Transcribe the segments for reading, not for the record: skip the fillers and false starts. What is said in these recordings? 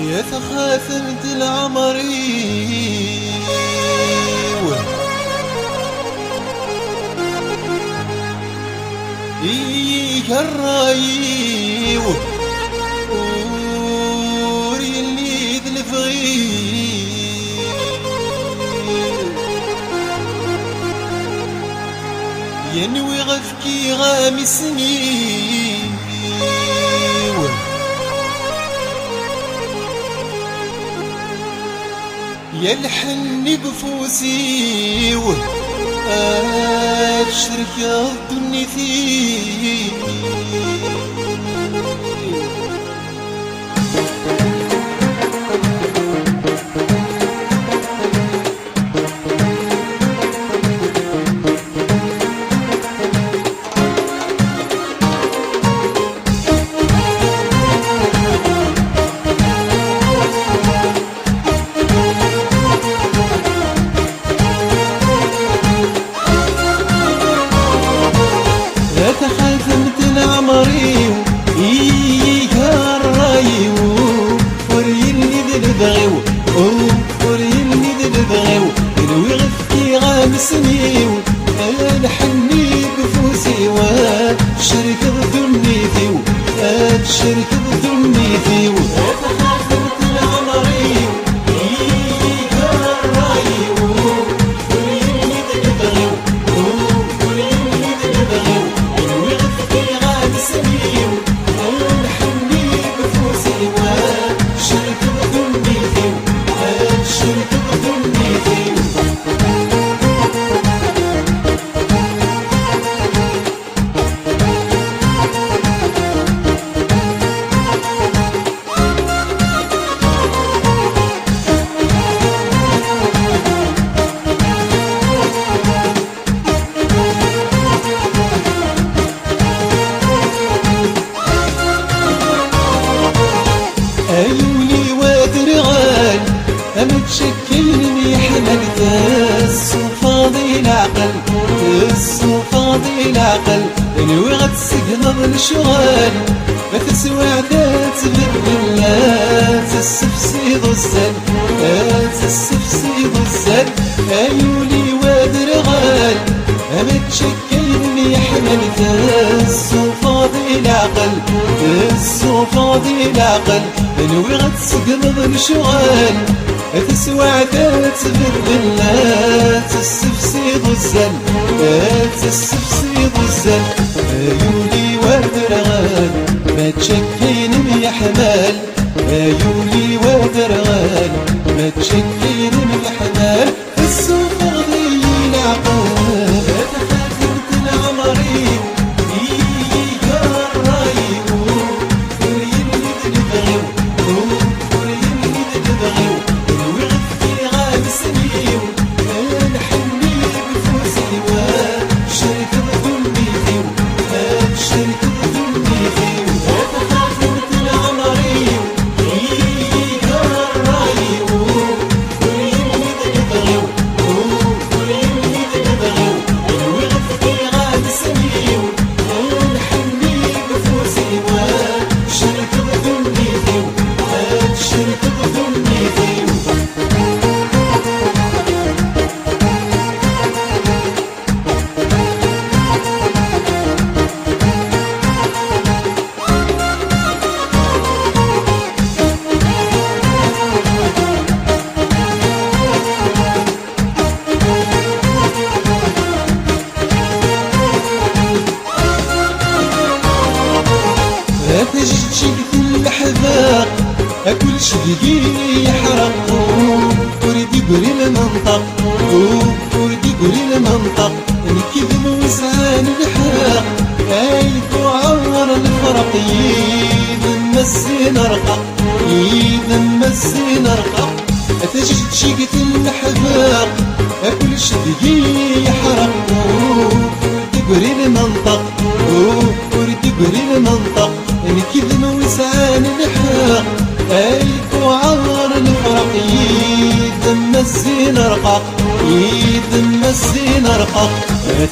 يا ثخاثمة العمري الراي وري اللي ذلفغي ينوي غفكي غامسني يلحني بفوسي أشرك يضني فيه تخاثمت العمري الراي وريني ذلبغيو وريني ذلبغيو نوي غفكي غامسني الحني بفوسي وشرك ظلمي فيو شرك ظلمي فيو تخاثمت العمري الراي وريني ذلبغيو عيوني وادرغال أمتشكلني حملت الصفاضي العقل الصفاضي العقل نوي غتسقنض الشغال ما تسوى عدات بالله تسفسيض الزل تسفسيض الزل عيوني وادرغال أمتشكلني حملت الصفاضي العقل الصفاضي العقل نوي غتسقنض الشغال تسوى عدات بالله تسفسيض الزل تسفسيض الزل عيوني وادرغال ما تشكين يا حمال عيوني وادرغال ما تشكين يا حمال الصفاضي العقل تخاثمت العمري شقت الحذاق كل شي يحرق وريد يقري المنطق وريد يقري المنطق الكذب وزان الحرق عيد وعور الفرق يذم السين رقق يذم السين رقق شقت الحذاق كل شي يحرق وريد يقري المنطق وريد يقري المنطق الكذب وسعان الحق عيد وعور الفرق يدم الزين رقق يدم الزين رقق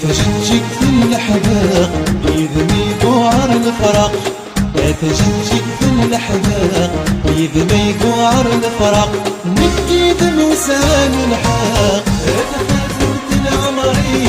تجنجك في الحذاق يدمي وعر الفرق تجنجك في الحذاق عيب ما يقعر الفرق نكيد موسى من حق تخاذلت العمري